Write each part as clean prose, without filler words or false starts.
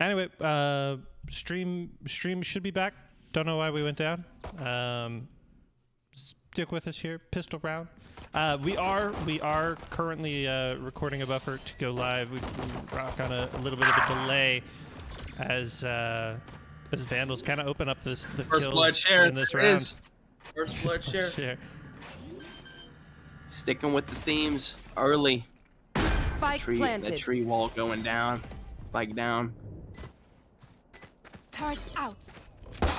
Anyway, stream should be back. Don't know why we went down. Stick with us here. Pistol round. We are currently recording a buffer to go live. We rock on a little bit of a delay as Vandals kind of open up the First blood kills share in this round. First blood share. Sticking with the themes early. Spike planted. The tree wall going down. Spike down. Turret out.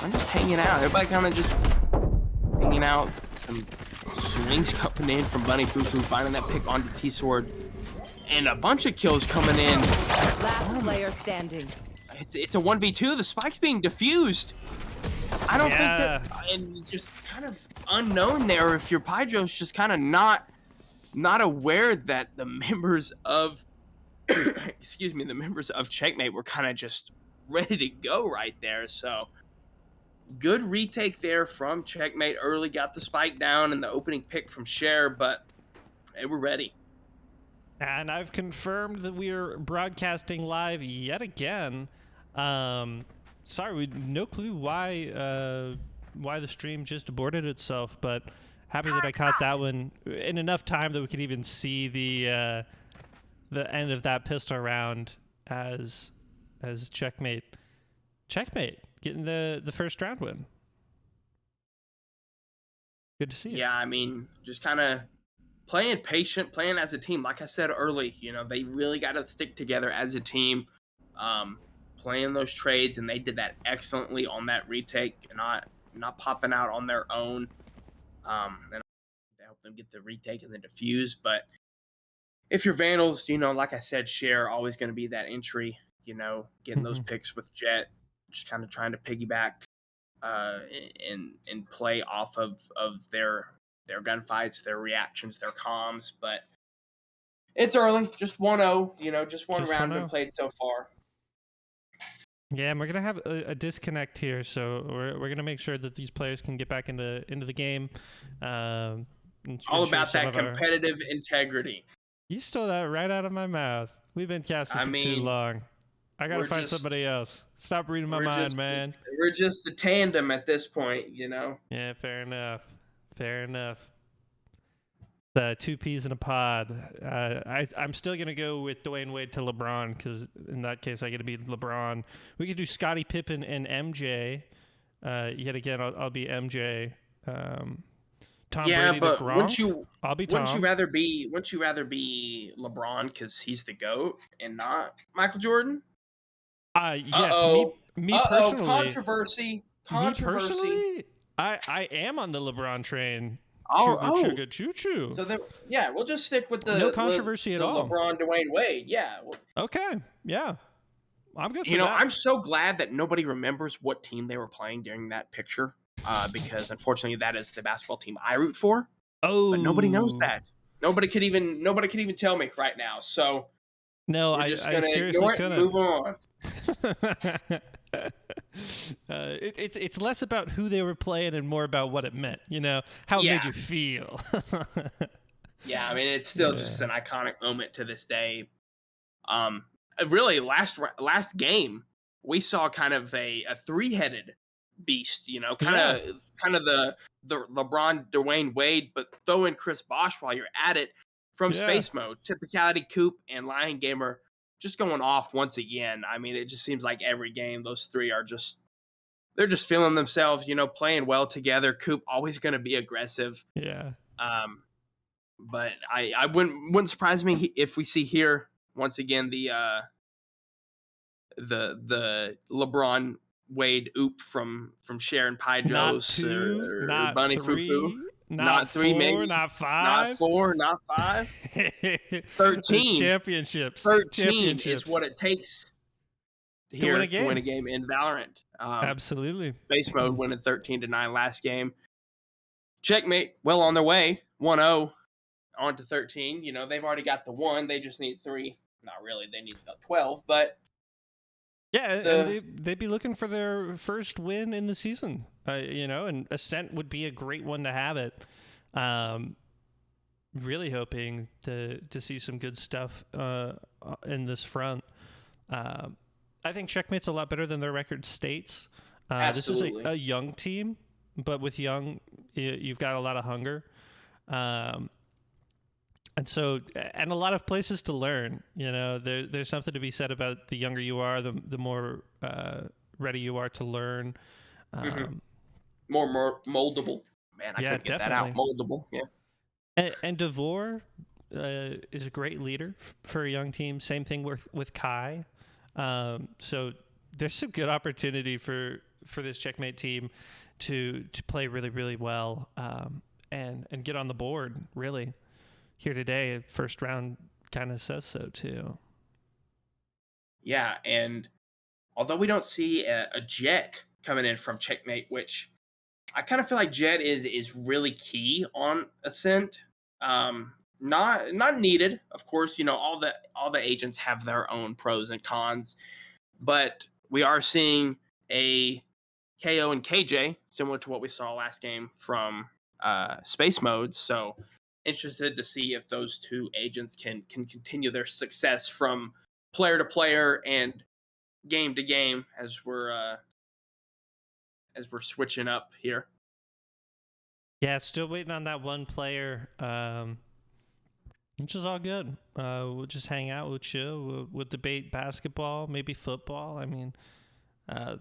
I'm just hanging out. Everybody kind of just hanging out. Some swings coming in from Bunny Fufu, finding that pick onto T-Sword. And a bunch of kills coming in. Last player standing. It's a 1v2. The spike's being diffused. I don't think that, and just kind of unknown there if your Pydro's just kind of not aware that the members of, excuse me, the members of Checkmate were kind of just ready to go right there. So good retake there from Checkmate early, got the spike down and the opening pick from Cher, but they were ready. And I've confirmed that we are broadcasting live yet again. Sorry, we no clue why the stream just aborted itself, but happy that I caught that one in enough time that we could even see the end of that pistol round as Checkmate getting the first round win. Good to see it. Yeah, I mean, just kind of playing patient, playing as a team. Like I said early, they really got to stick together as a team. Playing those trades, and they did that excellently on that retake, not popping out on their own. And they helped them get the retake and the defuse. But if you're Vandals, like I said, Cher always going to be that entry. Getting those picks with Jet, just kind of trying to piggyback and play off of their gunfights, their reactions, their comms. But it's early, just 1-0. Just one round been played so far. Yeah, and we're gonna have a disconnect here, so we're gonna make sure that these players can get back into the game. All about that competitive integrity. You stole that right out of my mouth. We've been casting for too long. I gotta find somebody else. Stop reading my mind, man. We're just a tandem at this point, Yeah, fair enough. Fair enough. Two peas in a pod. I'm still going to go with Dwayne Wade to LeBron because in that case, I get to be LeBron. We could do Scottie Pippen and MJ. Yet again, I'll be MJ. Tom Brady but to Gronk. I'll be Tom. Wouldn't you rather be LeBron because he's the GOAT and not Michael Jordan? Yes. Me personally. Controversy. Me personally, I am on the LeBron train. Chugga choo-choo. So we'll just stick with the no controversy at all. LeBron, Dwayne Wade, yeah. Okay, yeah, I'm good for that. I'm so glad that nobody remembers what team they were playing during that picture, because unfortunately that is the basketball team I root for. Oh, but nobody knows that. Nobody could even tell me right now. So no, I seriously couldn't. Move on. It's less about who they were playing and more about what it meant, how it made you feel. Yeah, I mean, it's still just an iconic moment to this day. Really, last game we saw kind of a three-headed beast, kind of the LeBron, Dwayne Wade, but throw in Chris Bosh while you're at it from Space Mode, Typicality, Coop, and Lion Gamer. Just going off once again. I mean, it just seems like every game those three are they're just feeling themselves, playing well together. Coop always going to be aggressive. Yeah. But I wouldn't surprise me if we see here once again the LeBron Wade oop from Sharon Pydros or Bunny Fufu. Not 3, maybe. Not 5. Not 4, not 5. 13. Championships. 13 is what it takes to win a game in Valorant. Absolutely. Base Mode winning 13-9 last game. Checkmate, well on their way. 1-0 on to 13. They've already got the 1. They just need 3. Not really. They need 12, but yeah, and they'd be looking for their first win in the season, and Ascent would be a great one to have it. Really hoping to see some good stuff in this front. I think Checkmate's a lot better than their record states. Absolutely. This is a young team, but with young, you've got a lot of hunger. And a lot of places to learn. You know, there's something to be said about the younger you are, the more ready you are to learn. More moldable. Man, I couldn't get that out. Definitely. Moldable. Yeah. And Devore is a great leader for a young team. Same thing with Kai. So there's some good opportunity for this Checkmate team to play really, really well and get on the board, really. Here today, first round kind of says so, too. Yeah, and although we don't see a Jet coming in from Checkmate, which I kind of feel like Jet is really key on Ascent. Not needed, of course. You know, all the agents have their own pros and cons, but we are seeing a KO and KJ similar to what we saw last game from Space Modes. So interested to see if those two agents can continue their success from player to player and game to game as we're switching up here. Yeah, still waiting on that one player, which is all good. We'll just hang out, we'll chill, we'll debate basketball, maybe football. I mean,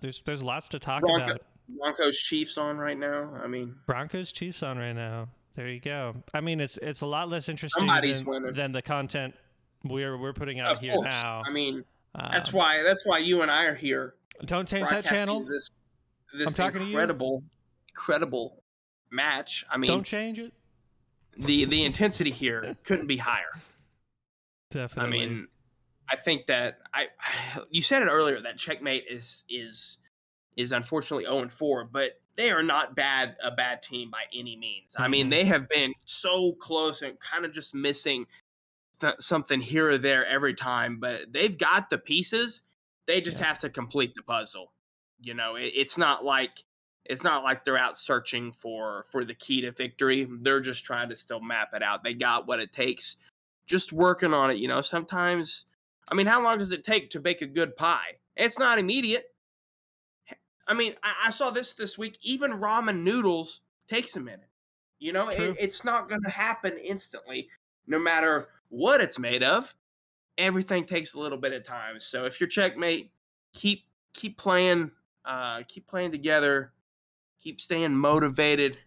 there's lots to talk about. Broncos Chiefs on right now. I mean, Broncos Chiefs on right now. There you go. I mean, it's a lot less interesting than the content we're putting out here now. I mean, that's why you and I are here. Don't change that channel. This I'm talking incredible match. I mean, don't change it. The intensity here couldn't be higher. Definitely. I mean, I think that you said it earlier that Checkmate is unfortunately 0-4, but they are not a bad team by any means. I mean, they have been so close and kind of just missing something here or there every time, but they've got the pieces. They just have to complete the puzzle. You know, it's not like they're out searching for the key to victory. They're just trying to still map it out. They got what it takes. Just working on it, you know. Sometimes, I mean, how long does it take to bake a good pie? It's not immediate. I mean, I saw this week. Even ramen noodles takes a minute. You know, it's not going to happen instantly, no matter what it's made of. Everything takes a little bit of time. So if you're Checkmate, keep playing together, keep staying motivated,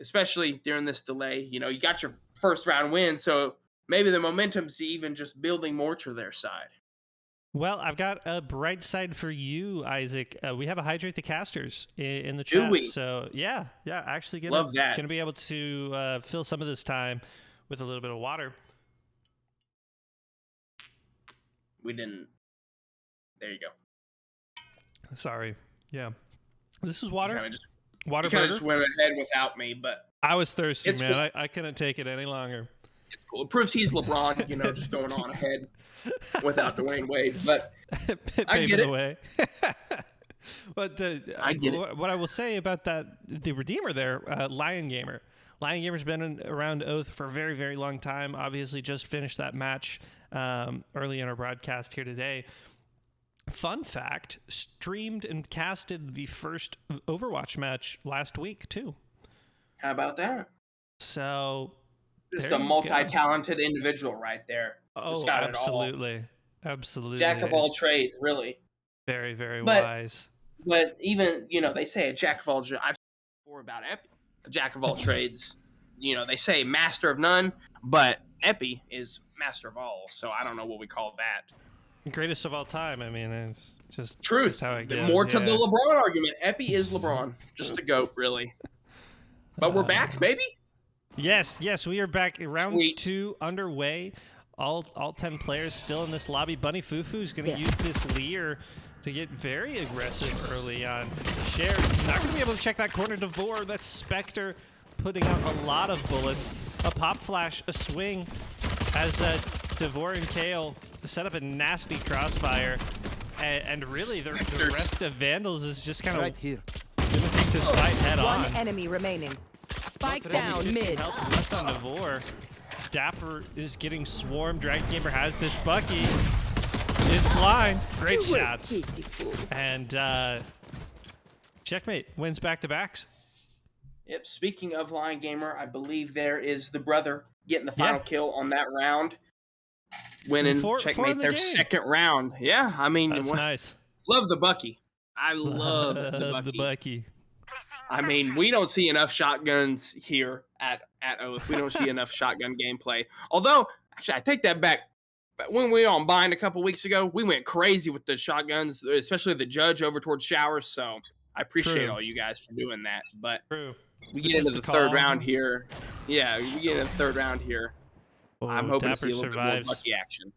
especially during this delay. You know, you got your first round win, so maybe the momentum's even just building more to their side. Well, I've got a bright side for you, Isaac. We have a Hydrate the Casters in the chat. Do we? So, yeah, actually gonna be able to fill some of this time with a little bit of water. We didn't. There you go. Sorry. Yeah. This is water. You kind of just went ahead without me, but I was thirsty, man. Cool. I couldn't take it any longer. It's cool. It proves he's LeBron, you know, just going on ahead without Dwayne Wade. But I get it. But I get it. What I will say about the Redeemer there, Lion Gamer. Lion Gamer's been around Oath for a very, very long time. Obviously, just finished that match early in our broadcast here today. Fun fact, streamed and casted the first Overwatch match last week, too. How about that? So, just a multi-talented individual right there. Oh, absolutely. Absolutely. Jack of all trades, really. Very, very wise. But even, you know, they say a jack of all trades. I've said before about Epi, a jack of all trades. You know, they say master of none, but Epi is master of all. So I don't know what we call that. Greatest of all time. I mean, it's just truth. Just how it goes. More to the LeBron argument. Epi is LeBron. Just the GOAT, really. But we're back, maybe? Yes, we are back. Round 2 underway. All 10 players still in this lobby. Bunny Fufu is going to use this Lear to get very aggressive early on. Cher not going to be able to check that corner. Devore, that's Spectre putting out a lot of bullets. A pop flash, a swing as Devore and Kale set up a nasty crossfire. And really, the rest of Vandals is just kind of right here. going to take this fight head on. One enemy remaining. Spike down mid. Help left on Devore. Dapper is getting swarmed. Dragon Gamer has this. Bucky is blind. Great shots. And Checkmate wins back-to-backs. Yep. Speaking of Lion Gamer, I believe there is the brother getting the final kill on that round, winning Checkmate their second round. Yeah, I mean, that's nice. Love the Bucky. I love the Bucky. I mean, we don't see enough shotguns here at Oath. We don't see enough shotgun gameplay. Although, actually, I take that back. When we were on Bind a couple weeks ago, we went crazy with the shotguns, especially the Judge over towards Showers. So I appreciate all you guys for doing that. But we get into the third round here. Yeah, we get into the third round here. I'm hoping to see a little bit more Bucky action.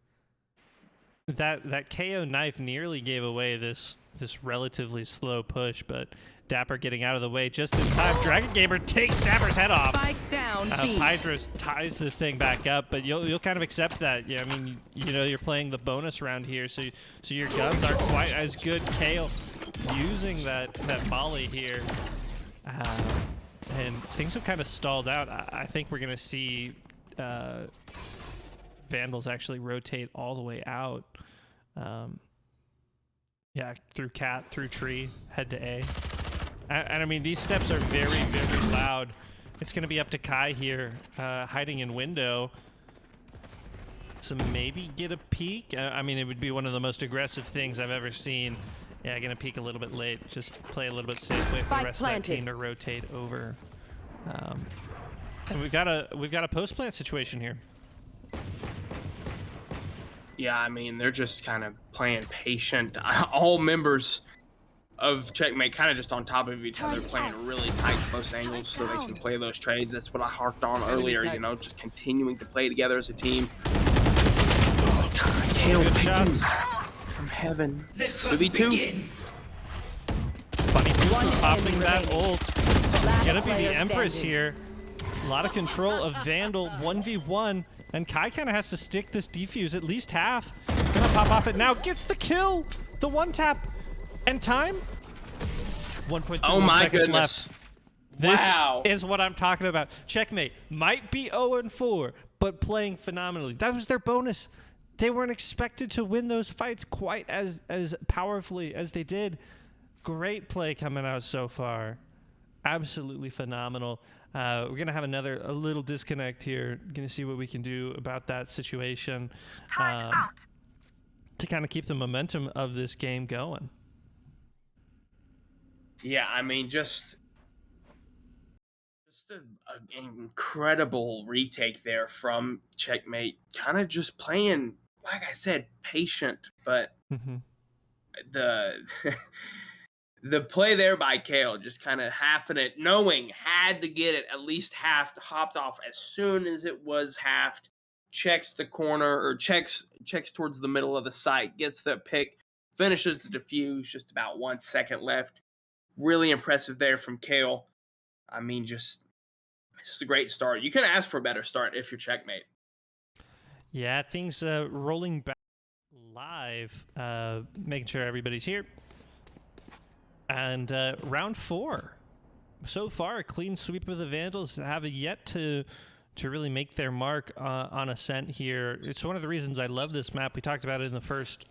That KO knife nearly gave away this relatively slow push, but Dapper getting out of the way just in time. Dragon Gamer takes Dapper's head off. Spike down. Hydros ties this thing back up, but you'll kind of accept that. Yeah, I mean, you know, you're playing the bonus round here, so your guns aren't quite as good. Kale using that volley here, and things have kind of stalled out. I think we're gonna see Vandals actually rotate all the way out. Yeah, through cat, through tree, head to A. And I mean, these steps are very, very loud. It's going to be up to Kai here, hiding in window. To maybe get a peek. I mean, it would be one of the most aggressive things I've ever seen. Yeah, going to peek a little bit late. Just play a little bit safe. Wait for the rest of that team to rotate over. And we've got a post plant situation here. Yeah, I mean, they're just kind of playing patient. All members of Checkmate kind of just on top of each other, playing really tight, close angles so they can play those trades. That's what I harped on earlier, you know, just continuing to play together as a team. Good shots from heaven. 2v2. Funny too, popping that ult. Gonna be the Empress here. A lot of control of Vandal, 1v1. And Kai kind of has to stick this defuse at least half. Gonna pop off it now. Gets the kill. The one tap. And time? 1.3 seconds left. This is what I'm talking about. Checkmate might be 0-4, but playing phenomenally. That was their bonus. They weren't expected to win those fights quite as powerfully as they did. Great play coming out so far. Absolutely phenomenal. We're going to have a little disconnect here. Going to see what we can do about that situation to kind of keep the momentum of this game going. Yeah, I mean, just an incredible retake there from Checkmate. Kind of just playing, like I said, patient, but the play there by Kale, just kind of halving it, knowing had to get it at least halved, hopped off as soon as it was halved, checks the corner or checks towards the middle of the site, gets the pick, finishes the defuse, just about 1 second left. Really impressive there from Kale. I mean, just this is a great start. You couldn't ask for a better start if you're Checkmate. Yeah, things rolling back live, making sure everybody's here. And round 4. So far, a clean sweep of the Vandals have yet to really make their mark on Ascent here. It's one of the reasons I love this map. We talked about it in the first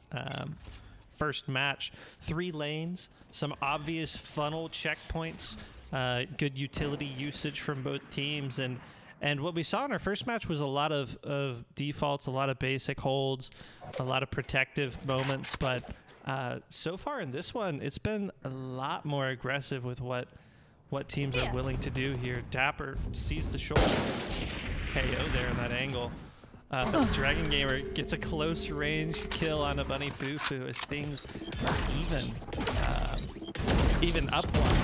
match. 3 lanes, some obvious funnel checkpoints, good utility usage from both teams, and what we saw in our first match was a lot of defaults, a lot of basic holds, a lot of protective moments, but so far in this one, it's been a lot more aggressive with what teams are willing to do here. Dapper sees the shoulder. KO there in that angle. Dragon Gamer gets a close range kill on a Bunny Fufu as things even up one.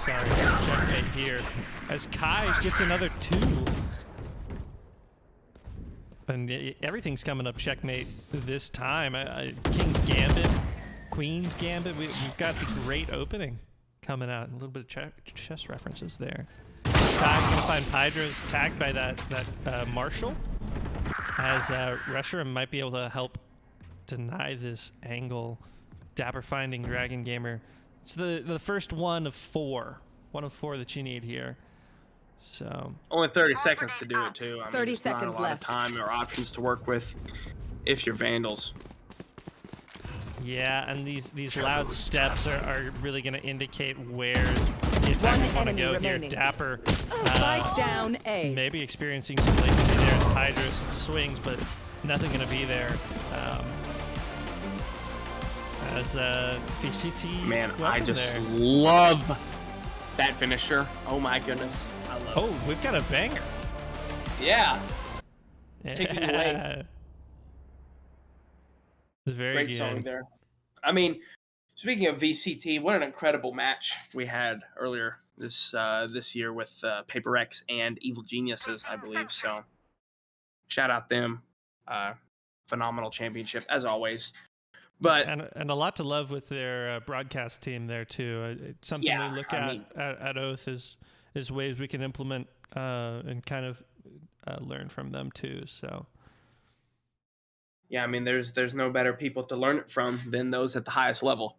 Sorry, Checkmate here. As Kai gets another 2. And everything's coming up Checkmate this time. King's Gambit, Queen's Gambit. We've got the great opening coming out. A little bit of chess references there. Kai's gonna find Pydros tagged by that Marshall. As Reshiram might be able to help deny this angle. Dapper finding Dragon Gamer. It's the first one of 4. One of 4 that you need here. So only 30 seconds to do it too. I mean, 30 seconds not a lot left. of time or options to work with if you're Vandals. Yeah, and these loud steps are really going to indicate where the attackers want to enemy go remaining. here. Dapper Spike down A. maybe experiencing some latency there in Hydra's swings, but nothing going to be there. As VCT, Man, I welcome just there. love that finisher. Oh my goodness, I love it. Oh, we've got a banger. Yeah, Taking away. Yeah. Very great good. song there. I mean, speaking of VCT, what an incredible match we had earlier this year with Paper X and Evil Geniuses, I believe. So, shout out them. Phenomenal championship as always. But and a lot to love with their broadcast team there too. It's something Yeah, we look I mean- at Oath is ways we can implement and kind of learn from them too. So yeah, I mean, there's no better people to learn it from than those at the highest level.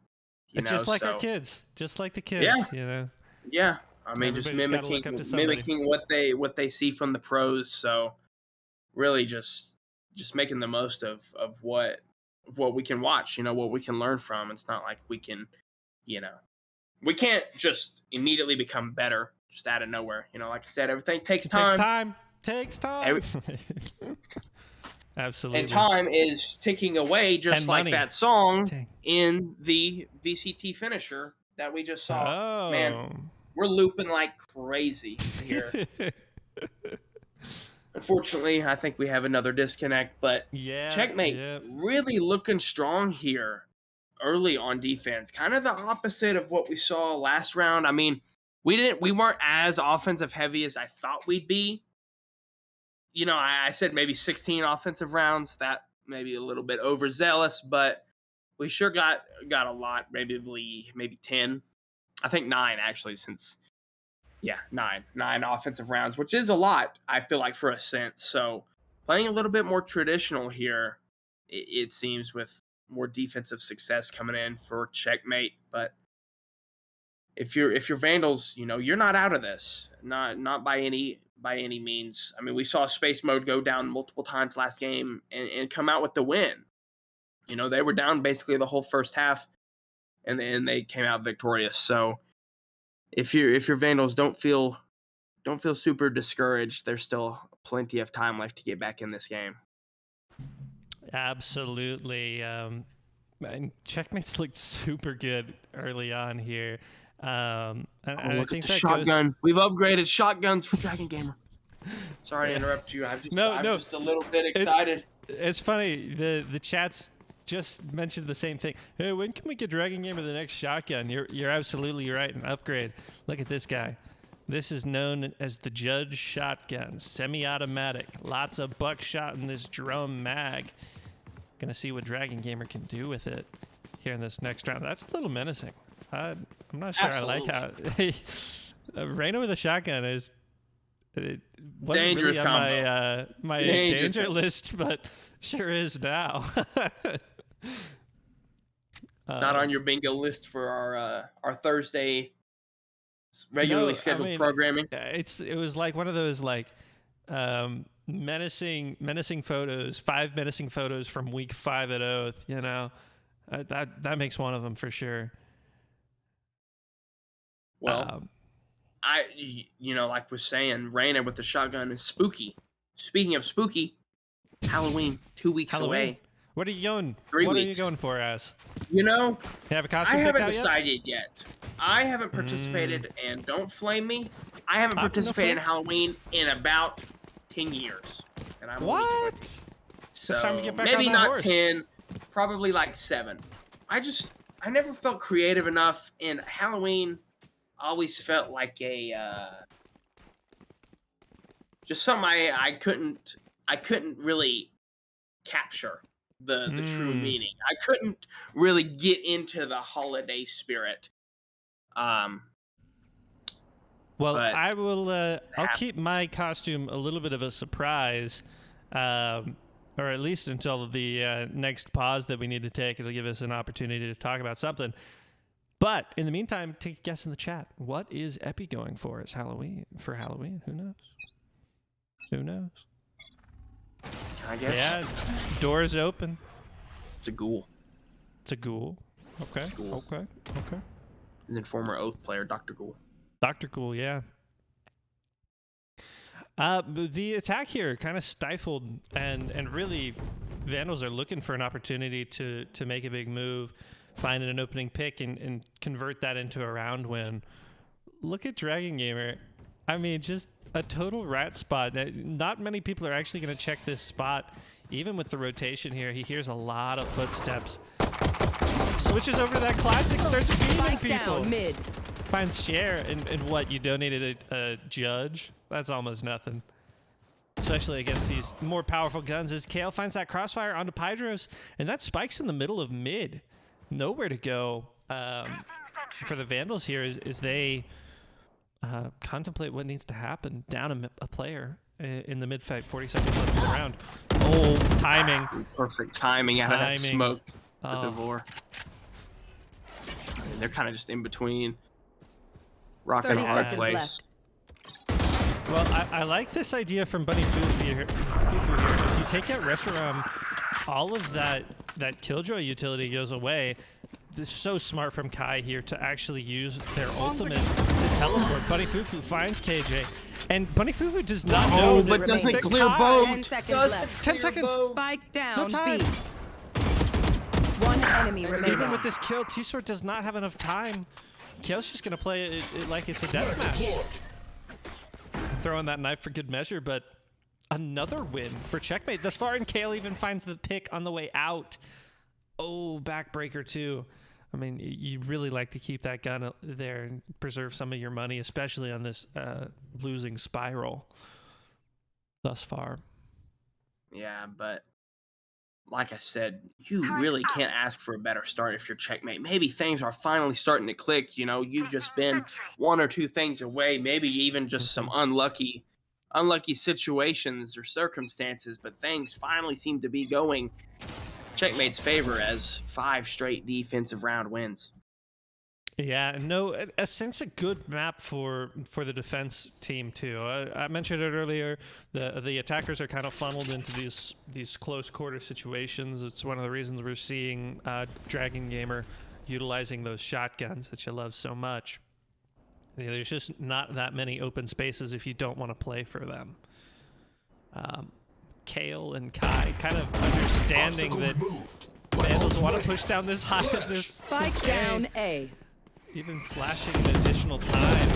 You it's know, just like our so- kids, just like the kids. Yeah. You know. Yeah, I mean, just Everybody's gotta look mimicking up to somebody. mimicking what they see from the pros. So really, just making the most of what we can watch. You know, what we can learn from. It's not like we can, we can't just immediately become better just out of nowhere. You know, like I said, everything takes It time. takes time. Absolutely. And time is ticking away, just And like money. that song Dang. in the VCT finisher that we just saw. Oh. Man, we're looping like crazy here. Unfortunately, I think we have another disconnect, but Yeah. Checkmate Yep. really looking strong here early on defense. Kind of the opposite of what we saw last round. I mean, we weren't as offensive heavy as I thought we'd be. You know, I said maybe 16 offensive rounds. That maybe a little bit overzealous, but we sure got a lot. Maybe 10. I think 9 actually, since 9 offensive rounds, which is a lot. I feel like for a sense. So playing a little bit more traditional here, it seems, with more defensive success coming in for Checkmate. But if you're Vandals, you know, you're not out of this. Not by any means. I mean, we saw Space Mode go down multiple times last game and come out with the win. You know, they were down basically the whole first half, and then they came out victorious. So if you're Vandals, don't feel super discouraged. There's still plenty of time left to get back in this game. Absolutely. And Checkmates looked super good early on here. And I Look think at the that shotgun. We've upgraded shotguns for Dragon Gamer. Sorry to interrupt you. I'm just a little bit excited. It's funny. The chats just mentioned the same thing. Hey, when can we get Dragon Gamer the next shotgun? You're absolutely right. An upgrade. Look at this guy. This is known as the Judge Shotgun, semi-automatic. Lots of buckshot in this drum mag. Gonna see what Dragon Gamer can do with it here in this next round. That's a little menacing. I'm not sure Absolutely. I like how Reyna with a shotgun is. It wasn't Dangerous really on combo. my Dangerous. danger list, but sure is now. Not on your bingo list for our Thursday regularly scheduled programming. It was like one of those like menacing photos, 5 menacing photos from week 5 at Oath. You know, that makes one of them for sure. Well, like we're saying, Reyna with the shotgun is spooky. Speaking of spooky, Halloween 2 weeks away. What are you going? 3 what weeks. are you going for, As? You know, You have a I costume picked haven't out yet? decided yet. I haven't participated, and don't flame me. I haven't No participated in flame. Halloween in about 10 years. And I'm only 20. What? So time to get back maybe on that not horse. 10, probably like 7. I never felt creative enough, and Halloween always felt like a just something I couldn't really capture the true meaning. I couldn't really get into the holiday spirit. Well, But I will. I'll happens. keep my costume a little bit of a surprise, or at least until the next pause that we need to take. It'll give us an opportunity to talk about something. But in the meantime, take a guess in the chat. What is Epi going for as Halloween? For Halloween, who knows? Who knows? I guess Yeah, doors open. it's a ghoul. It's a ghoul. Okay. Ghoul. Okay. He's a former Oath player, Dr. Ghoul. Dr. Ghoul, yeah. But the attack here kind of stifled, and really, Vandals are looking for an opportunity to make a big move, find an opening pick, and convert that into a round win. Look at Dragon Gamer. I mean, just a total rat spot. Not many people are actually going to check this spot. Even with the rotation here, he hears a lot of footsteps. Switches over to that classic, starts beating Spike people. down mid. Finds share in what you donated a judge. That's almost nothing. Especially against these more powerful guns, as Kale finds that crossfire onto Pydros, and that spikes in the middle of mid. Nowhere to go for the Vandals here as they contemplate what needs to happen. Down a player in the mid fight, 40 seconds left in the round. Oh, timing. Perfect timing out of that smoke for Oh. Devore. And they're kind of just in between. Rock 30 and hard seconds place. left. Well, I like this idea from Bunny Fufu here. If you take out Reshiram, all of that Killjoy utility goes away. It's so smart from Kai here to actually use their ultimate to teleport. Bunny Fufu finds KJ, and Bunny Fufu does not know that but doesn't that clear Kai- boat. 10 seconds Doesn't left. 10 clear seconds. boat. Spike down No time. B. One enemy remaining. Even with this kill, T-Sword does not have enough time. Kale's just going to play it like it's a deathmatch. Throwing that knife for good measure, but another win for Checkmate thus far, and Kale even finds the pick on the way out. Oh, backbreaker too. I mean, you really like to keep that gun there and preserve some of your money, especially on this losing spiral thus far. Yeah, but like I said, you really can't ask for a better start if you're Checkmate. Maybe things are finally starting to click. You know, you've just been one or two things away, maybe even just some unlucky situations or circumstances, but things finally seem to be going Checkmate's favor as 5 straight defensive round wins. Yeah, no, a sense of good map for the defense team too. I mentioned it earlier. The attackers are kind of funneled into these close quarter situations. It's one of the reasons we're seeing Dragon Gamer utilizing those shotguns that you love so much. There's just not that many open spaces if you don't want to play for them. Kale and Kai kind of understanding that Vandals want to push down this high of this Spike down A. even flashing an additional time.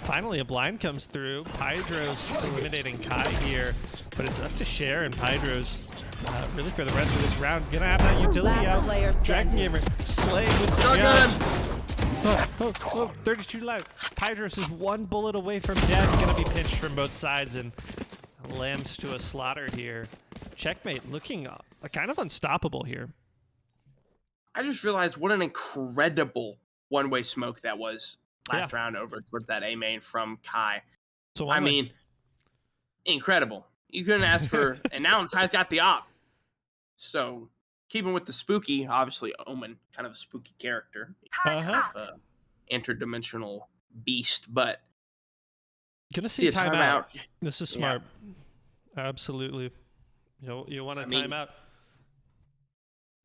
Finally, a blind comes through. Pydros eliminating Kai here, but it's up to Cher and Pydros really for the rest of this round. Gonna have that utility Last player out. Dragon standing. Gamer slaying with the judge. 32 left. Pydros is one bullet away from death. Gonna be pinched from both sides and lands to a slaughter here. Checkmate looking kind of unstoppable here. I just realized what an incredible one-way smoke that was last Yeah. round over towards that A main from Kai. So I mean, incredible. You couldn't ask for, and now Kai's got the op. So, keeping with the spooky, obviously Omen, kind of a spooky character, kind of a interdimensional beast, but gonna see a timeout. timeout. This is smart. Absolutely. You want a I mean, timeout?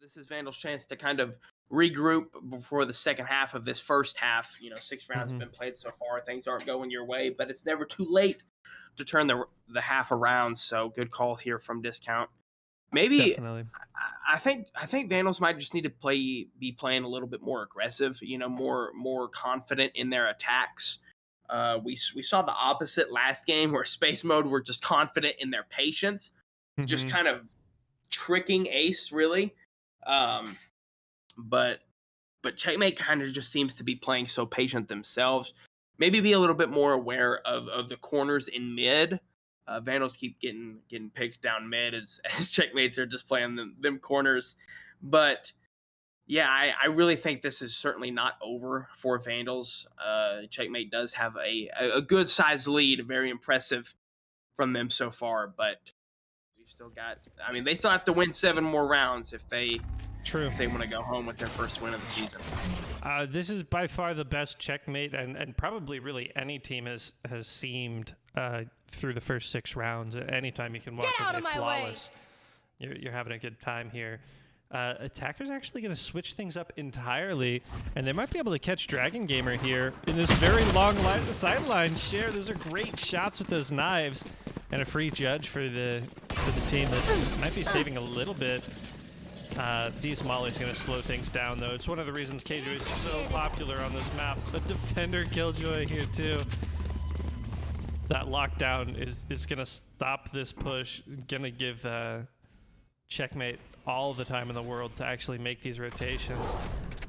This is Vandal's chance to kind of regroup before the second half of this first half. 6 rounds have been played so far. Things aren't going your way, but it's never too late to turn the half around. So good call here from Discount. Maybe Definitely. I think Vandals might just need to be playing a little bit more aggressive. More confident in their attacks. We saw the opposite last game where Space Mode were just confident in their patience, just kind of tricking Ace really. But Checkmate kind of just seems to be playing so patient themselves. Maybe be a little bit more aware of the corners in mid. Vandals keep getting picked down mid as Checkmates are just playing them corners. But yeah, I really think this is certainly not over for Vandals. Checkmate does have a good sized lead, very impressive from them so far, but we've still got, they still have to win 7 more rounds if they want to go home with their first win of the season. This is by far the best Checkmate, and probably really any team has seemed through the first 6 rounds. Anytime you can walk away flawless, you're having a good time here. Attacker's actually going to switch things up entirely, and they might be able to catch Dragon Gamer here in this very long sideline share. Those are great shots with those knives, and a free judge for the team that might be saving a little bit. These Molly's going to slow things down, though. It's one of the reasons Killjoy is so popular on this map. A defender Killjoy here, too. That lockdown is going to stop this push, going to give Checkmate all the time in the world to actually make these rotations.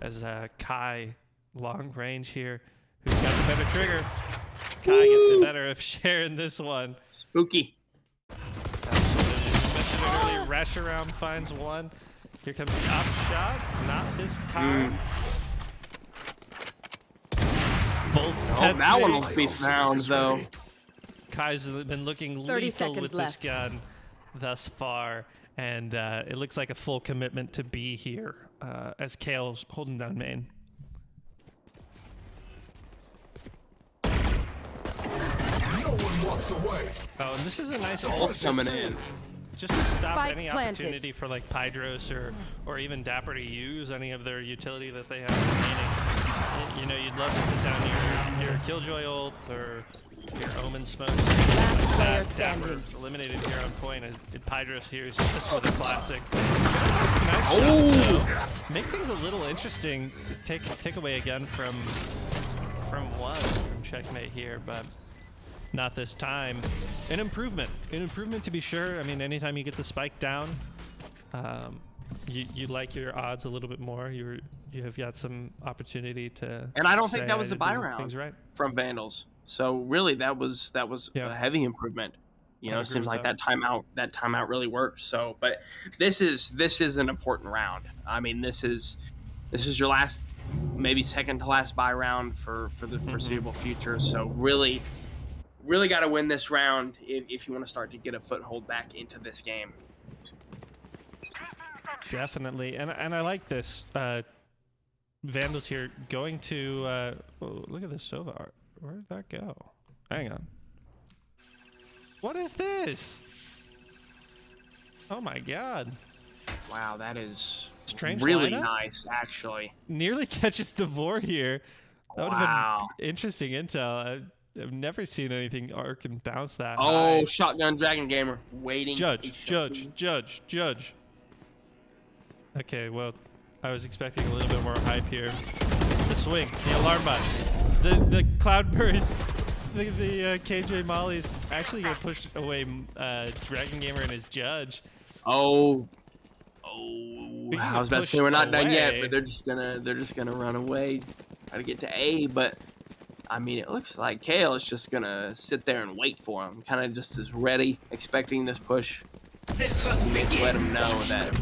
As Kai, long range here, who's got the better trigger. Kai gets the better of sharing this one. Spooky. Absolutely. As mentioned earlier, Rush around finds one. Here comes the up shot. Not this time. Bolts that one will be found, though. Kai's been looking 30 lethal seconds with left. this gun thus far, and it looks like a full commitment to be here as Kale's holding down main. No one walks away. Oh, and this is a nice Ult's coming in. just to stop Spike any planted. opportunity for like Pydros or even Dapper to use any of their utility that they have remaining. You know, you'd love to put down your Killjoy ult or your Omen smoke. Last player Dapper standing. eliminated here on point. And Pydros here is just for the classic. Some nice shots, though. Make things a little interesting. Take away a gun from Checkmate here, but not this time. An improvement to be sure. I mean, anytime you get the spike down, you like your odds a little bit more. You have got some opportunity to. And I don't think say, that was a did buy things round right. from Vandals. So really, that was Yeah. a heavy improvement. You I know, agree seems with like that. that timeout really worked. So, but this is an important round. I mean, this is your last, maybe second to last buy round for the foreseeable future. So really got to win this round if you want to start to get a foothold back into this game. Definitely, and I like this. Vandals here going to. Oh, look at this Sova art. Where did that go? Hang on. What is this? Oh my God! Wow, that is Strange really lineup? nice, actually. Nearly catches Devore here. That would have Wow. been interesting intel. I've never seen anything arc and bounce that Oh, high. shotgun Dragon Gamer waiting. Judge. Okay, well, I was expecting a little bit more hype here. The swing, the alarm button, the cloudburst, the KJ Molly's actually gonna push away Dragon Gamer and his judge. Oh, We can I get was about to say pushed we're not done yet, away. but they're just gonna run away, try to get to A. But I mean, it looks like Kale is just gonna sit there and wait for him, kind of just as ready, expecting this push. Let them know that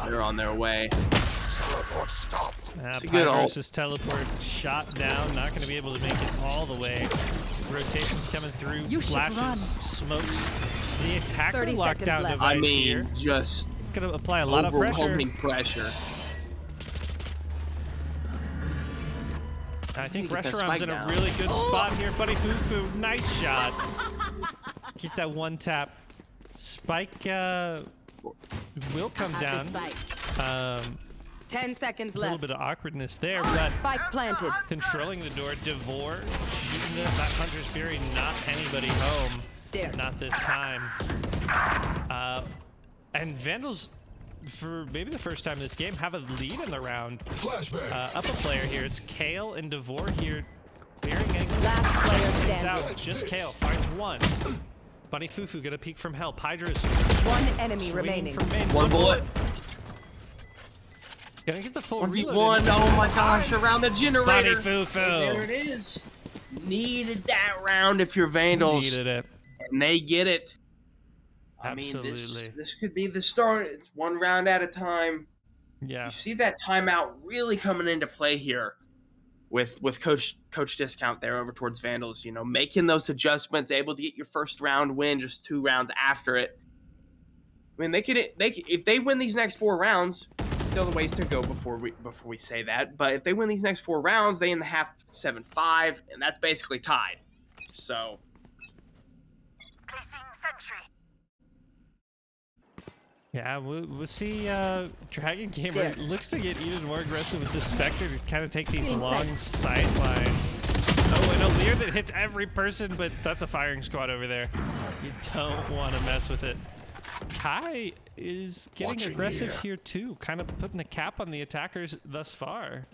they're on their way. Teleport stopped. It's a good ult. Pydros just teleport, shot down, not going to be able to make it all the way. Rotations coming through, You should flashes, run. smokes. The attacker 30 seconds lockdown left. device I mean, here. just It's going to apply a lot of pressure. overwhelming pressure. I think Get that Reshiram's spike in a down. really good spot here, buddy. Fufu, nice shot. Get that one tap. Spike will come down. 10 seconds A little left. bit of awkwardness there, but Spike planted. controlling the door. Devore shooting that Hunter's Fury. Not anybody home. There. Not this time. And Vandals, for maybe the first time in this game, have a lead in the round. Flashbang. Up a player here. It's Kale and Devore here, clearing angles. Last player standing. Out. Just Kale finds one. Bunny Fufu gonna peek from hell. Pydros One enemy swinging remaining. from main. One bullet. Gonna get the full 1v1. reload. Oh my gosh, around the generator. Bunny Fufu. There it is. Needed that round if you're Vandals. Needed it. And they get it. I Absolutely. mean, this could be the start. It's one round at a time. Yeah. You see that timeout really coming into play here with Coach Discount there over towards Vandals. You know, making those adjustments, able to get your first round win just 2 rounds after it. I mean, they could if they win these next 4 rounds. Still the ways to go before we say that. But if they win these next 4 rounds, they in the half 7-5, and that's basically tied. So. Placing sentry. Yeah, we'll see. Dragon Gamer There. looks to get even more aggressive with the Spectre to kind of take these Being long sent. sidelines. Oh, and a Lear that hits every person, but that's a firing squad over there. You don't want to mess with it. Kai is getting Watching aggressive here. here too, kind of putting a cap on the attackers thus far.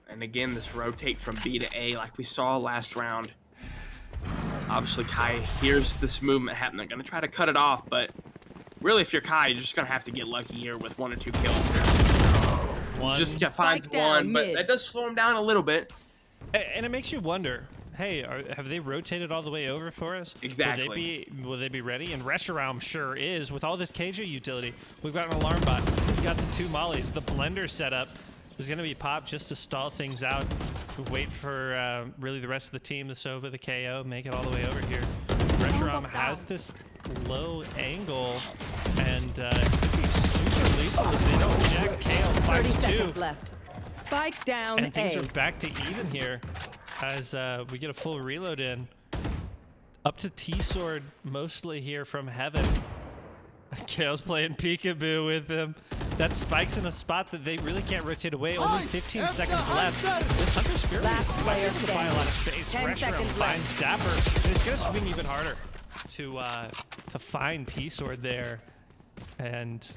And again, this rotate from B to A like we saw last round. Obviously, Kai hears this movement happening. Gonna try to cut it off, but really, if you're Kai, you're just gonna have to get lucky here with 1 or 2 kills. One. Just finds down one, but mid. that does slow him down a little bit. And it makes you wonder, hey, have they rotated all the way over for us? Exactly. Will they be ready? And Reshiram sure is. With all this KJ utility, we've got an alarm bot. We've got the 2 mollies. The blender setup is going to be popped just to stall things out. We wait for really the rest of the team, the Sova, the KO, make it all the way over here. Reshiram has this low angle, and it could be super lethal if they don't check. KO 30 finds 2. seconds left. Spike down And things A. are back to even here as we get a full reload in. Up to T-Sword mostly here from Heaven. Kale's playing peekaboo with him. That spike's in a spot that they really can't rotate away. Only 15 seconds left. This Hunter's Fury Last is player to buy a lot of space. 10 Reshiram seconds finds Dapper. And it's going to swing even harder to find T-Sword there. And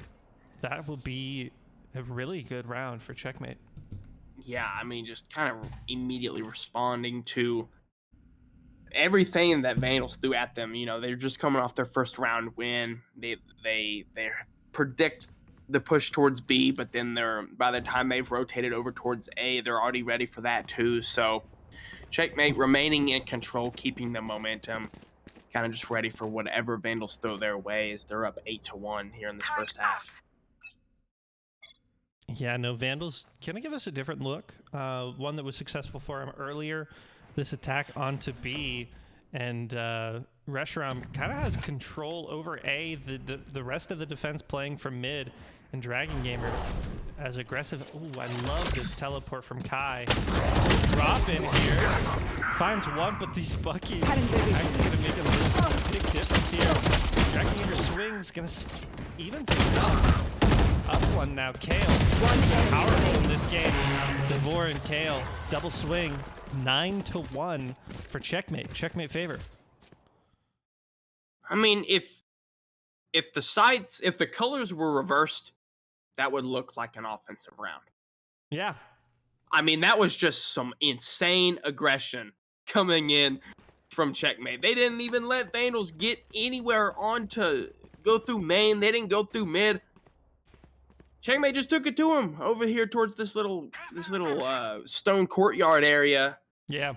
that will be a really good round for Checkmate. Yeah, I mean, just kind of immediately responding to everything that Vandals threw at them. You know, they're just coming off their first round win. They predict the push towards B, but then by the time they've rotated over towards A, they're already ready for that too. So Checkmate remaining in control, keeping the momentum, kind of just ready for whatever Vandals throw their way as they're up 8-1 here in this first half. Yeah, no, Vandals gonna give us a different look. One that was successful for him earlier. This attack onto B, and Reshiram kind of has control over A. The rest of the defense playing from mid, and Dragon Gamer as aggressive. Ooh, I love this teleport from Kai. Drop in here, finds one, but these Buckies actually gonna make a big difference here. Dragon Gamer swings, gonna even things up. Up one now, Kale. Powerful in this game. Devore and Kale, double swing, 9-1 for Checkmate. Checkmate favor. I mean, if the colors were reversed, that would look like an offensive round. Yeah. I mean, that was just some insane aggression coming in from Checkmate. They didn't even let Vandals get anywhere on to go through main. They didn't go through mid. Checkmate just took it to him over here towards this little stone courtyard area. Yeah.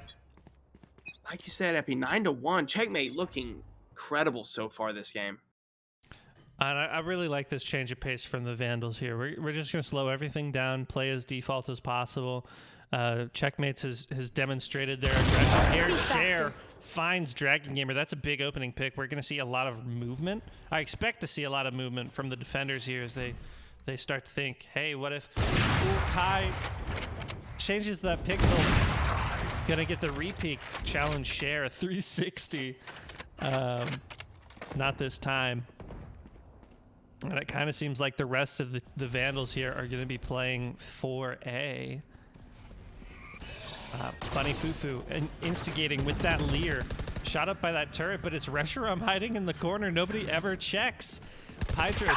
Like you said, Epi, 9-1. Checkmate looking incredible so far this game. And I really like this change of pace from the Vandals here. We're just going to slow everything down, play as default as possible. Checkmates has demonstrated their aggression here. Share finds Dragon Gamer. That's a big opening pick. We're going to see a lot of movement. I expect to see a lot of movement from the defenders here as they start to think, hey, what if Kai changes that pixel? Gonna get the repeat challenge share, a 360. Not this time. And it kind of seems like the rest of the Vandals here are going to be playing 4A. Funny Fufu and instigating with that Lear. Shot up by that turret, but it's Reshiram hiding in the corner. Nobody ever checks. Hydra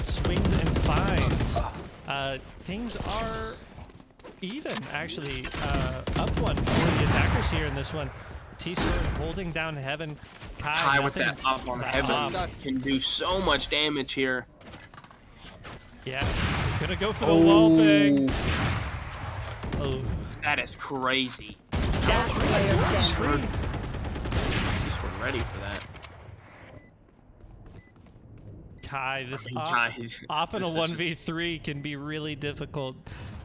swings and finds. Things are even, actually. Up one for the attackers here in this one. T-Sword holding down Heaven. Kai with that up on Heaven can do so much damage here. Yeah, gonna go for the wall bang. Oh, that is crazy. Last player standing. He's ready for that. Kai, this Kai, op in a this is 1v3 can be really difficult.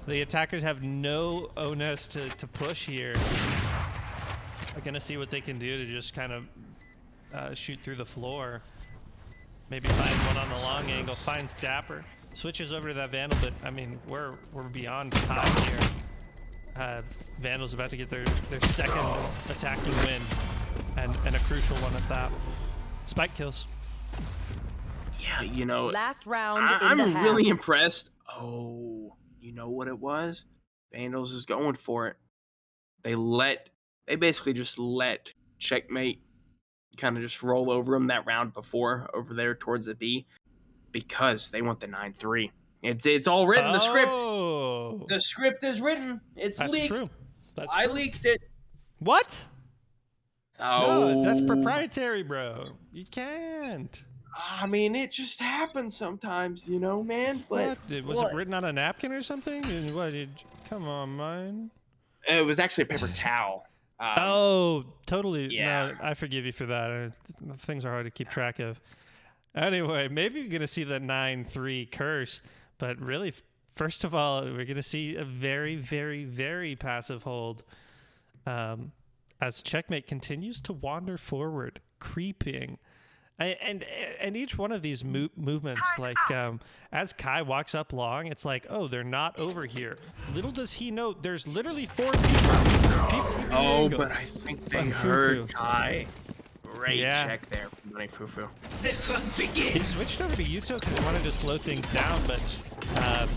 The attackers have no onus to push here. They're gonna see what they can do to just kind of shoot through the floor. Maybe find one on the long angle. Finds Dapper. Switches over to that Vandal, but I mean we're beyond time here. Vandal's about to get their second attacking win, and a crucial one at that. Spike kills. Yeah, you know, Last round I'm in the half. really impressed. Oh, you know what it was? Vandals is going for it. They basically just let Checkmate kind of just roll over them that round before over there towards the B because they want the 9-3. It's all written. The script. Oh, The script is written. It's that's leaked. true. That's I true. leaked it. What? Oh, No, that's proprietary, bro. You can't. I mean, it just happens sometimes, you know, man. But What? Was it written on a napkin or something? And what? Come on, man. It was actually a paper towel. Oh, totally. yeah. No, I forgive you for that. Things are hard to keep track of. Anyway, maybe you're going to see the 9-3 curse, but really, first of all, we're going to see a very, very, very passive hold as Checkmate continues to wander forward, creeping. And each one of these movements, like as Kai walks up long, it's like, oh, they're not over here. Little does he know, there's literally 4 people. Oh, but I think they Bunny heard Fufu. Kai. Great Yeah. check there from Bunny Fufu. He switched over to Yuto because he wanted to slow things down, but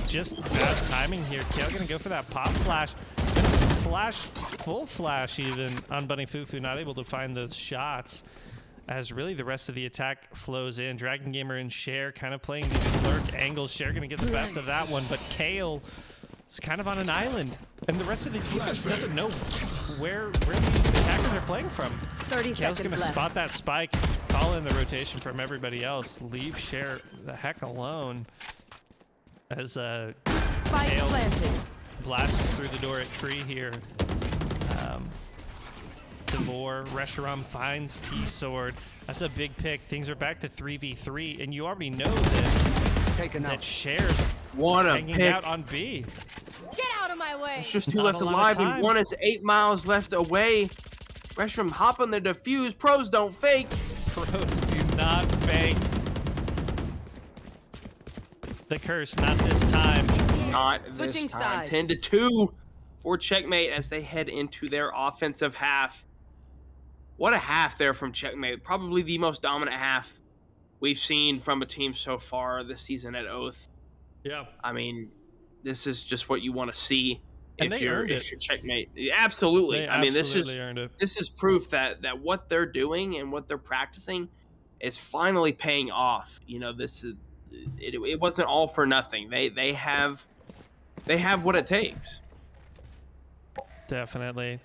just bad timing here. Kale gonna go for that pop flash. Full flash even on Bunny Fufu, not able to find those shots. As really the rest of the attack flows in. Dragon Gamer and Cher kind of playing these lurk angles. Cher gonna get the best of that one, but Kale is kind of on an island. And the rest of the defense doesn't know where the attackers are playing from. 30 Kale's seconds gonna left. spot that spike, call in the rotation from everybody else, leave Cher the heck alone. As Spike Kale planted. blasts through the door at Tree here. Devore, Reshiram finds T-Sword. That's a big pick. Things are back to 3v3, and you already know that Cher's What a hanging pick. out on B. Get out of my way. There's just 2 Not left a lot of alive, time. and 1 is 8 miles left away. Reshram hop on the defuse. Pros don't fake. Pros do not fake. The curse, not this time. Not Switching this time. sides. 10-2 for Checkmate as they head into their offensive half. What a half there from Checkmate. Probably the most dominant half we've seen from a team so far this season at Oath. Yeah. I mean, this is just what you want to see And if they you're earned it. Checkmate. Absolutely. They I mean, absolutely earned it. this is proof that what they're doing and what they're practicing is finally paying off. You know, this is it wasn't all for nothing. They have what it takes. Definitely.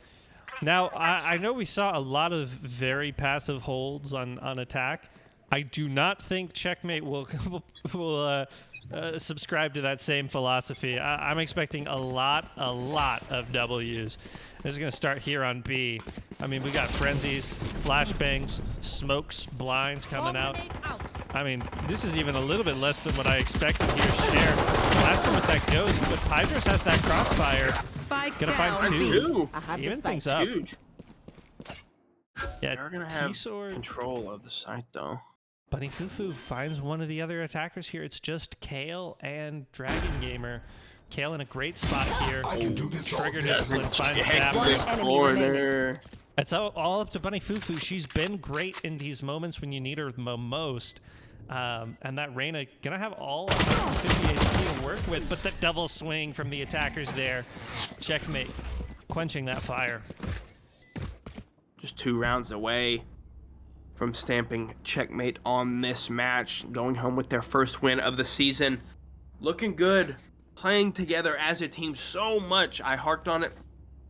Now, I know we saw a lot of very passive holds on attack. I do not think Checkmate will subscribe to that same philosophy. I'm expecting a lot of W's. This is going to start here on B. I mean, we got frenzies, flashbangs, smokes, blinds coming out. I mean, this is even a little bit less than what I expected here. Cher, last one with that ghost, but Pydros has that crossfire. Spike Gonna find down. 2. I have the Even spike. things up. Huge. Yeah, They're gonna have T-Sword. control of the site though. Bunny Fufu finds one of the other attackers here. It's just Kale and Dragon Gamer. Kale in a great spot here. I can do this all Trigger day. discipline finds Check Gap. One the enemy corner. It's all up to Bunny Fufu. She's been great in these moments when you need her most. And that Reyna gonna have all 150 HP to work with, but the double swing from the attackers there. Checkmate, quenching that fire. Just 2 rounds away from stamping Checkmate on this match, going home with their first win of the season. Looking good, playing together as a team so much. I harked on it.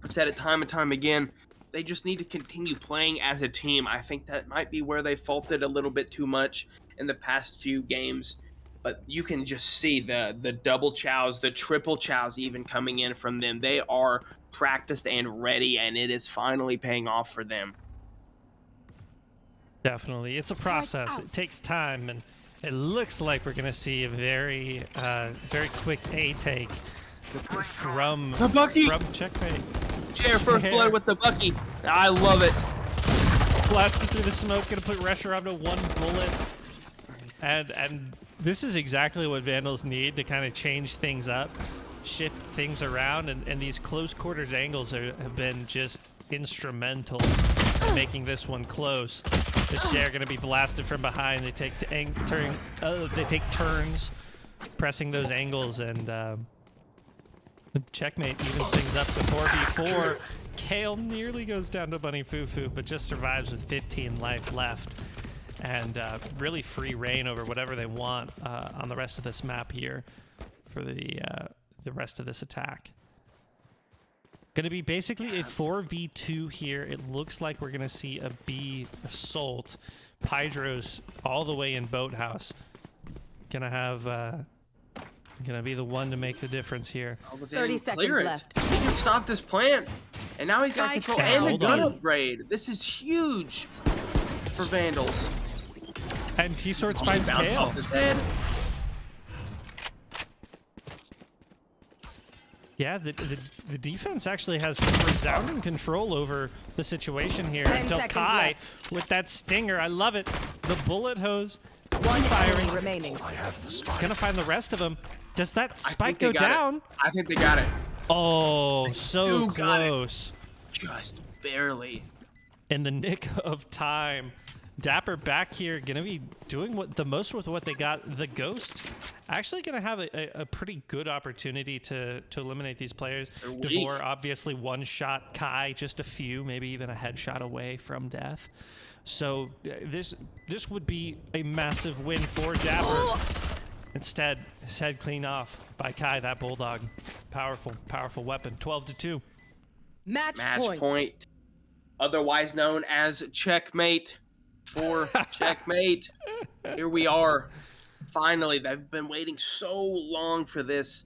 I've said it time and time again. They just need to continue playing as a team. I think that might be where they faulted a little bit too much in the past few games. But you can just see the double chows, the triple chows even coming in from them. They are practiced and ready, and it is finally paying off for them. Definitely. It's a process. It takes time, and it looks like we're going to see a very quick A take from The Bucky! Checkmate. Share first Share. blood with the Bucky. I love it. Blasting through the smoke, going to put Reshiram to 1 bullet. And this is exactly what Vandals need to kind of change things up, shift things around, and these close quarters angles have been just instrumental in making this one close. The share gonna be blasted from behind. They take turns pressing those angles, and checkmate evens things up to 4v4. Kale nearly goes down to Bunny Fufu, but just survives with 15 life left, and really free reign over whatever they want on the rest of this map here for the rest of this attack. Going to be basically a 4v2 here. It looks like we're going to see a B assault. Pydro's all the way in Boathouse. Going to have... going to be the one to make the difference here. 30 seconds left. He can stop this plant. And now he's got Spike control down. and the Hold gun on. upgrade. This is huge for Vandals. And T-Swords He finds bounced Kale. off his head. Yeah, the defense actually has resounding control over the situation here. 10 Until seconds Kai left. with that stinger. I love it. The bullet hose. One firing. enemy remaining. I have the spike. Gonna find the rest of them. Does that I spike think go they got it. down? I think they got it. Oh, so do got it. close. Just barely. In the nick of time. Dapper back here, gonna be doing the most with what they got. The Ghost actually gonna have a pretty good opportunity to eliminate these players. They're weak. Devore obviously one shot. Kai just a few, maybe even a headshot away from death. So this would be a massive win for Dapper. Instead, his head cleaned off by Kai, that bulldog. Powerful weapon. 12-2. Match Match point. point. Otherwise known as checkmate. For checkmate. Here we are. Finally, they've been waiting so long for this.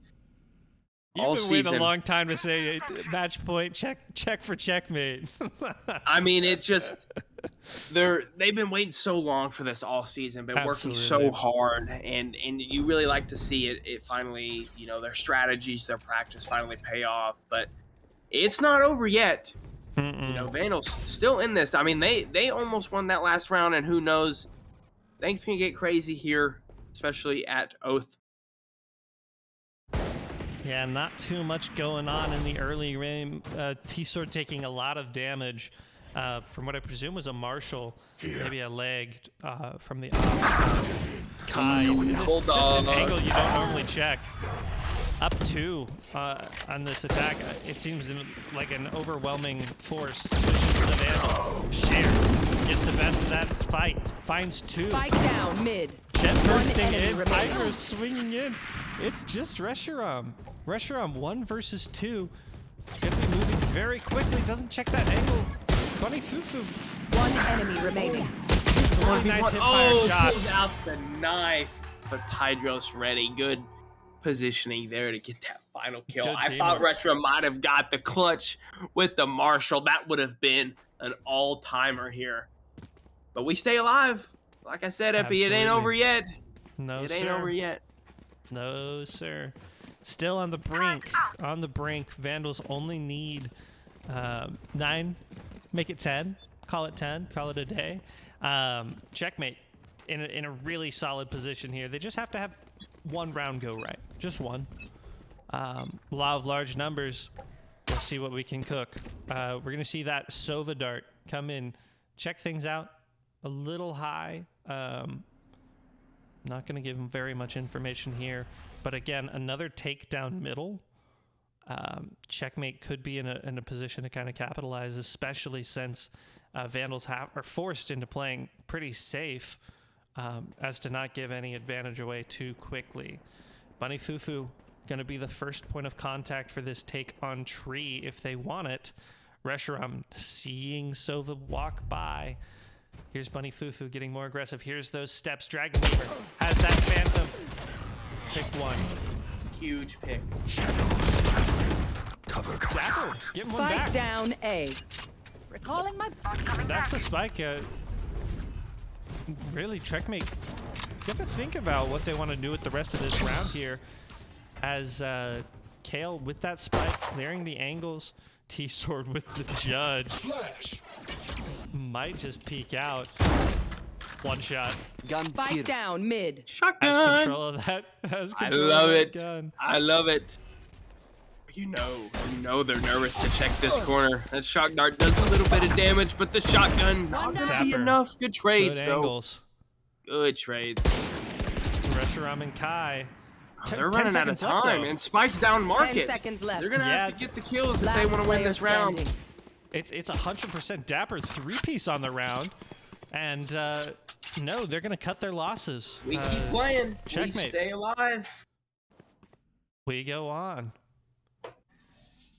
All You've been waiting season. a long time to say match point. Check for checkmate. I mean, it just they've been waiting so long for this all season. Been working Absolutely. so hard, and you really like to see it finally, their strategies, their practice finally pay off. But it's not over yet. Vandals still in this. I mean, they almost won that last round, and who knows? Things can get crazy here, especially at Oath. Yeah, not too much going on in the early game. T-Sword taking a lot of damage from what I presume was a Marshall, maybe a leg from the Kai. Just an angle you don't normally check. Up 2 on this attack. It seems like an overwhelming force. Switches to the Vandal. Share gets the best of that fight. Finds 2. Spike down mid. Jet bursting enemy in. remaining. Hydra swinging in. It's just Reshiram. Reshiram 1 versus 2. Gonna be moving very quickly. Doesn't check that angle. Bunny Fufu. One enemy remaining. Really nice hip-fire Pulls shots. out the knife. But Hydros ready. Good positioning there to get that final kill. Good I thought teamwork. Retro might have got the clutch with the Marshall. That would have been an all-timer here. But we stay alive. Like I said, Epi, it ain't Absolutely. over yet. No, It ain't sir. over yet. No, sir. Still on the brink. On the brink. Vandals only need 9. Make it 10. Call it 10. Call it a day. Checkmate. In a really solid position here. They just have to have one round go right. Just one. Law of large numbers. We'll see what we can cook. We're going to see that Sova dart come in. Check things out. A little high. Not going to give him very much information here. But again, another takedown middle. Checkmate could be in a position to kind of capitalize, especially since Vandals are forced into playing pretty safe as to not give any advantage away too quickly. Bunny Fufu going to be the first point of contact for this take on tree if they want it. Reshiram seeing Sova walk by. Here's Bunny Fufu getting more aggressive. Here's those steps. Dragon Weaver has that Phantom. Pick 1. Huge pick. Cover Dapper, get one Spike back. down A. Recalling my. That's the spike. Really, checkmate. You have to think about what they want to do with the rest of this round here. As Kale with that spike, clearing the angles. T-Sword with the judge. Flash. Might just peek out. One shot. Spike down mid. Has Shotgun. control of that. Has I control love of that it. gun. I love it. You know they're nervous to check this corner. That shock dart does a little bit of damage, but the shotgun not gonna be Dapper. enough. Good trades, Good though. angles. Good trades. Reshiram and Kai. They're running out of 10 seconds left, time, though. and Spike's down 10 market. seconds left. They're gonna have to get the kills if Last they want to win player this round. standing. It's 100% Dapper 3-piece on the round. And no, they're going to cut their losses. We keep playing. Checkmate. We stay alive. We go on.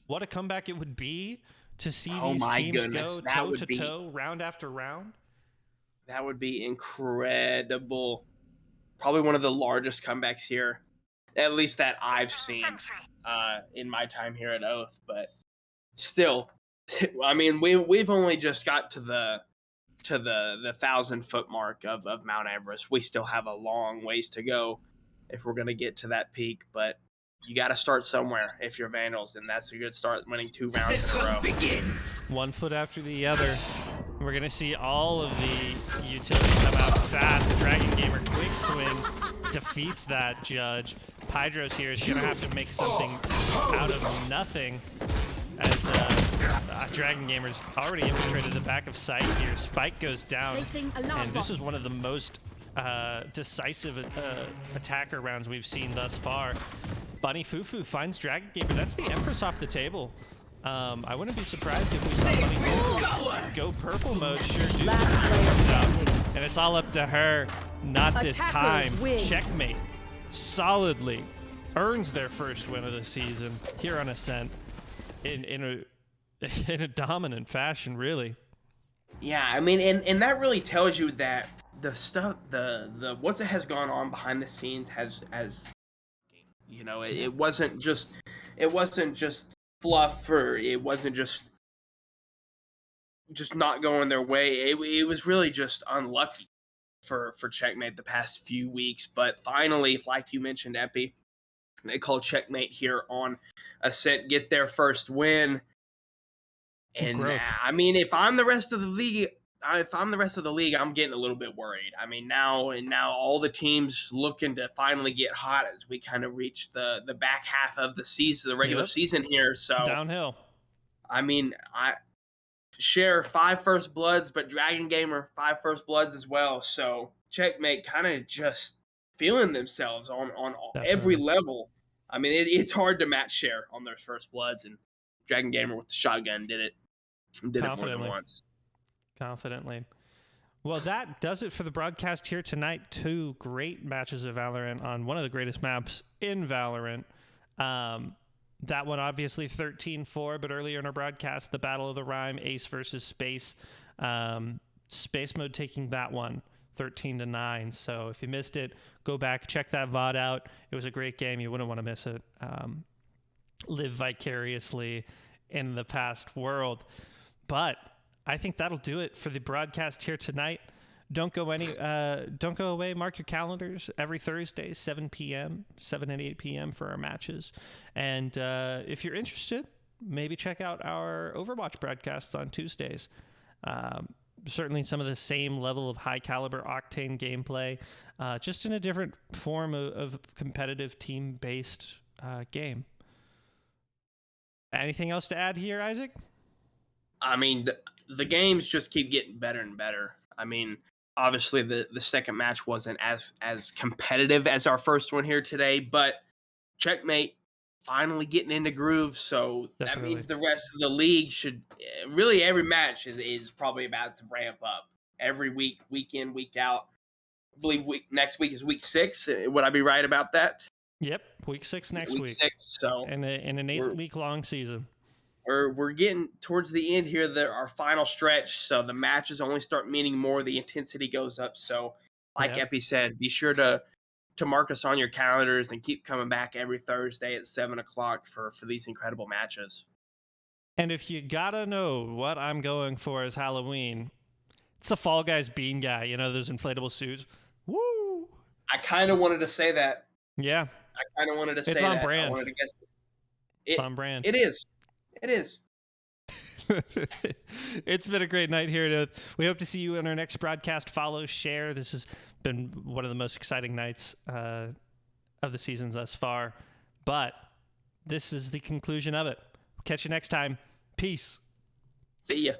What a comeback it would be to see Oh these my teams goodness, go that would be- toe-to-toe, round after round. That would be incredible. Probably one of the largest comebacks here, at least that I've seen in my time here at Oath. But still, I mean, we've only just got to the 1,000-foot mark of Mount Everest. We still have a long ways to go if we're gonna get to that peak. But you got to start somewhere if you're Vandals, and that's a good start, winning 2 rounds in a row. One foot after the other. We're going to see all of the utilities come out fast. Dragon Gamer quick swing defeats that judge. Pydros here is going to have to make something out of nothing, as Dragon Gamer's already infiltrated the back of site here. Spike goes down, and this is one of the most decisive attacker rounds we've seen thus far. Bunny Fufu finds Dragon Gamer. That's the Empress off the table. I wouldn't be surprised if we saw Bunny Fufu go purple mode. Sure do. Last player standing. And it's all up to her. Not this Attackers time. win. Checkmate. Solidly earns their first win of the season here on Ascent in a dominant fashion, really. Yeah, I mean, and that really tells you that the stuff, the what has gone on behind the scenes has you know, it wasn't just fluff, or it wasn't just not going their way. It was really just unlucky for Checkmate the past few weeks. But finally, like you mentioned, Epi, they called Checkmate here on Ascent, get their first win. And I mean, if I'm the rest of the league, I'm getting a little bit worried. I mean, now all the teams looking to finally get hot as we kind of reach the back half of the season, the regular season here. So Downhill. I mean, I share 5 first bloods, but Dragon Gamer 5 first bloods as well. So Checkmate kind of just feeling themselves on every level. I mean, it's hard to match share on their first bloods, and Dragon Gamer with the shotgun did it more than once. Confidently. Well, that does it for the broadcast here tonight. 2 great matches of Valorant on one of the greatest maps in Valorant. That one obviously 13-4, but earlier in our broadcast, the Battle of the Rhyme, Ace versus Space. Space Mode taking that one 13-9. So if you missed it, go back, check that VOD out. It was a great game. You wouldn't want to miss it. Live vicariously in the past world. But I think that'll do it for the broadcast here tonight. Don't go away. Mark your calendars every Thursday, 7 p.m., 7 and 8 p.m. for our matches. And if you're interested, maybe check out our Overwatch broadcasts on Tuesdays. Certainly some of the same level of high caliber octane gameplay, just in a different form of competitive team-based game. Anything else to add here, Isaac? I mean, the games just keep getting better and better. I mean, obviously the second match wasn't as competitive as our first one here today, but Checkmate finally getting into groove. So That means the rest of the league should really, every match is probably about to ramp up every week, week in, week out. I believe next week is week 6. Would I be right about that? Yep, week 6 next week. 6, so in an 8-week-long season. We're getting towards the end here, our final stretch, so the matches only start meaning more, the intensity goes up. So like Epi said, be sure to mark us on your calendars and keep coming back every Thursday at 7 o'clock for these incredible matches. And if you gotta know what I'm going for as Halloween, it's the Fall Guys bean guy. You know, those inflatable suits. Woo! I kind of wanted to say that. Yeah. I kind of wanted to say that. It's on brand. I wanted to guess it's on brand. It is. It is. It's been a great night here at Oath. We hope to see you in our next broadcast. Follow, share. This has been one of the most exciting nights of the seasons thus far. But this is the conclusion of it. Catch you next time. Peace. See ya.